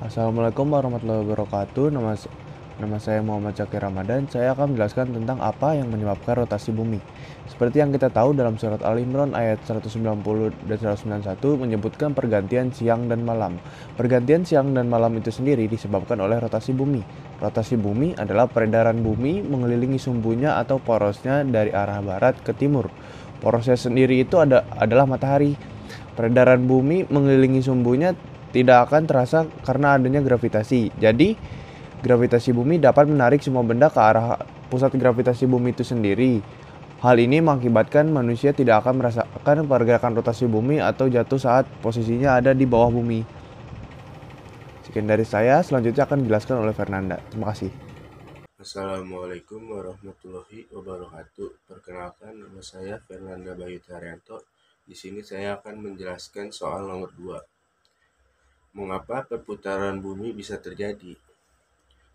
Assalamualaikum warahmatullahi wabarakatuh. Nama saya Muhammad Zakir Ramadan. Saya akan menjelaskan tentang apa yang menyebabkan rotasi bumi. Seperti yang kita tahu dalam surat Al-Imran ayat 190 dan 191 menyebutkan pergantian siang dan malam. Pergantian siang dan malam itu sendiri disebabkan oleh rotasi bumi. Rotasi bumi adalah peredaran bumi mengelilingi sumbunya atau porosnya dari arah barat ke timur. Porosnya sendiri itu adalah matahari. Peredaran bumi mengelilingi sumbunya tidak akan terasa karena adanya gravitasi. Jadi, gravitasi bumi dapat menarik semua benda ke arah pusat gravitasi bumi itu sendiri. Hal ini mengakibatkan manusia tidak akan merasakan pergerakan rotasi bumi atau jatuh saat posisinya ada di bawah bumi. Sekian dari saya, selanjutnya akan dijelaskan oleh Fernanda. Terima kasih. Assalamualaikum warahmatullahi wabarakatuh. Perkenalkan, nama saya Fernanda Bayu Taryanto. Di sini saya akan menjelaskan soal nomor 2. Mengapa perputaran bumi bisa terjadi?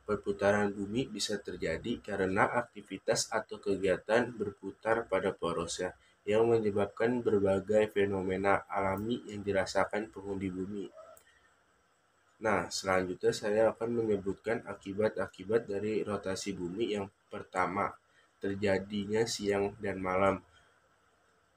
Perputaran bumi bisa terjadi karena aktivitas atau kegiatan berputar pada porosnya yang menyebabkan berbagai fenomena alami yang dirasakan penghuni bumi. Nah, selanjutnya saya akan menyebutkan akibat-akibat dari rotasi bumi. Yang pertama, terjadinya siang dan malam.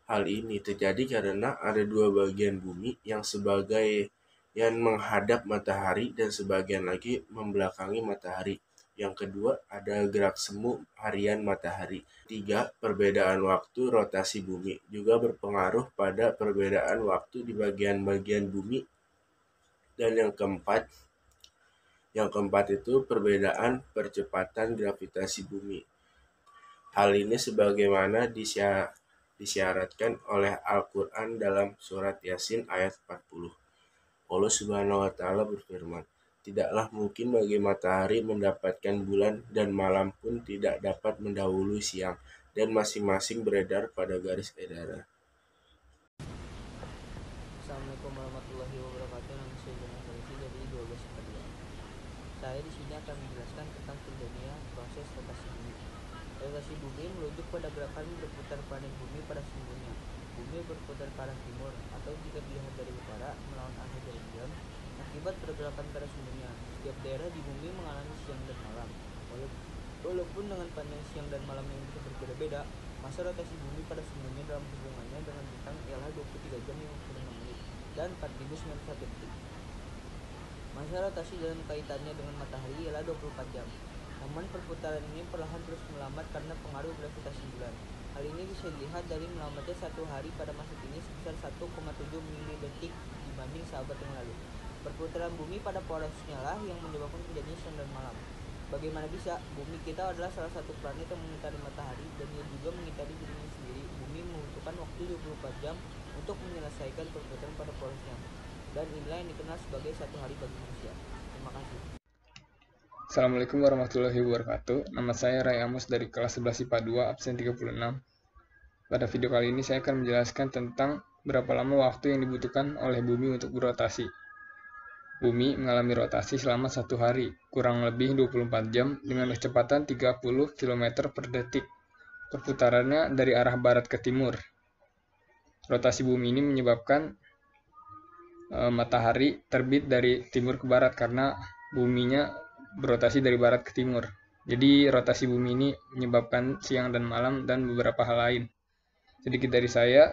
Hal ini terjadi karena ada dua bagian bumi yang sebagian menghadap matahari dan sebagian lagi membelakangi matahari. Yang kedua, ada gerak semu harian matahari. Tiga, perbedaan waktu rotasi bumi juga berpengaruh pada perbedaan waktu di bagian-bagian bumi. Dan yang keempat itu perbedaan percepatan gravitasi bumi. Hal ini sebagaimana disyaratkan oleh Al-Quran dalam surat Yasin ayat 40. Allah Subhanahu wa Ta'ala berfirman, "Tidaklah mungkin bagi matahari mendapatkan bulan, dan malam pun tidak dapat mendahului siang, dan masing-masing beredar pada garis edarnya." Assalamualaikum warahmatullahi wabarakatuh. Nama saya Jonas Salisi dari 1242. Saya di sini akan menjelaskan tentang terjadinya proses rotasi bumi. Rotasi bumi merujuk pada gerakan berputar planet bumi pada sumbunya. Bumi berputar ke arah timur, atau jika dilihat dari utara melawan arah jarum jam, akibat pergerakan pada sumbunya. Setiap daerah di bumi mengalami siang dan malam. Walaupun dengan panjang siang dan malam yang bisa berbeda-beda, masa rotasi bumi pada sumbunya dalam hubungannya dengan bintang ialah 23 jam 56 menit dan 4091 detik. Masa rotasi dalam kaitannya dengan matahari ialah 24 jam. Namun perputaran ini perlahan terus melambat karena pengaruh gravitasi bulan. Hal ini bisa dilihat dari melambatnya satu hari pada masa kini sebesar 1,7 milidetik dibanding sahabat yang lalu. Perputaran bumi pada porosnya lah yang menyebabkan terjadinya siang dan malam. Bagaimana bisa? Bumi kita adalah salah satu planet yang mengitari matahari, dan ia juga mengitari dirinya sendiri. Bumi membutuhkan waktu 24 jam untuk menyelesaikan perputaran pada porosnya. Dan inilah yang dikenal sebagai satu hari bagi manusia. Terima kasih. Assalamualaikum warahmatullahi wabarakatuh. Nama saya Ray Amos dari kelas 11 IPA 2, absen 36. Pada video kali ini saya akan menjelaskan tentang berapa lama waktu yang dibutuhkan oleh bumi untuk berotasi. Bumi mengalami rotasi selama satu hari, kurang lebih 24 jam dengan kecepatan 30 km per detik. Perputarannya dari arah barat ke timur. Rotasi bumi ini menyebabkan matahari terbit dari timur ke barat karena buminya berotasi dari barat ke timur. Jadi rotasi bumi ini menyebabkan siang dan malam dan beberapa hal lain. Sedikit dari saya,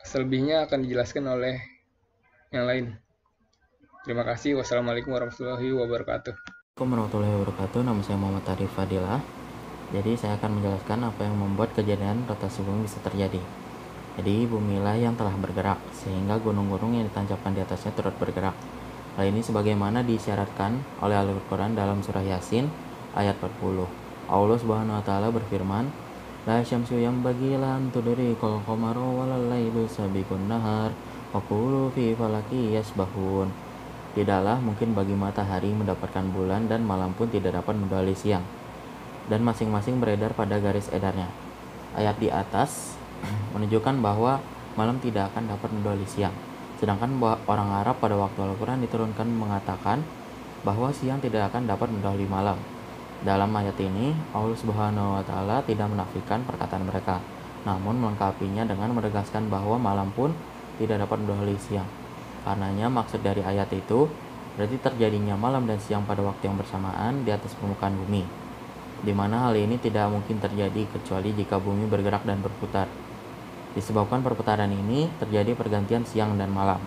selebihnya akan dijelaskan oleh yang lain. Terima kasih. Wassalamualaikum warahmatullahi wabarakatuh. Assalamualaikum warahmatullahi wabarakatuh. Nama saya Muhammad Arif Fadilah. Jadi saya akan menjelaskan apa yang membuat kejadian rotasi bumi bisa terjadi. Jadi bumilah yang telah bergerak, sehingga gunung-gunung yang ditancapkan di atasnya turut bergerak. Hal ini sebagaimana disyaratkan oleh Al-Quran dalam surah Yasin ayat 40. Allah Subhanahu wa Ta'ala berfirman, "La syamsu yanbaghi lan tudrikal qamaru walal lailu sabiqun nahar wa kullu fi falaki yasbahun." Tidaklah mungkin bagi matahari mendapatkan bulan, dan malam pun tidak dapat mendahului siang, dan masing-masing beredar pada garis edarnya. Ayat di atas menunjukkan bahwa malam tidak akan dapat mendahului siang. Sedangkan orang Arab pada waktu Al-Quran diturunkan mengatakan bahwa siang tidak akan dapat mendahului malam. Dalam ayat ini, Allah Subhanahu wa Ta'ala tidak menafikan perkataan mereka, namun melengkapinya dengan menegaskan bahwa malam pun tidak dapat mendahului siang. Karenanya maksud dari ayat itu berarti terjadinya malam dan siang pada waktu yang bersamaan di atas permukaan bumi, di mana hal ini tidak mungkin terjadi kecuali jika bumi bergerak dan berputar. Disebabkan perputaran ini terjadi pergantian siang dan malam.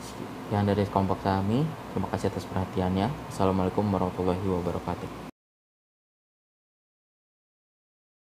Sekian dari kelompok kami. Terima kasih atas perhatiannya. Assalamualaikum warahmatullahi wabarakatuh.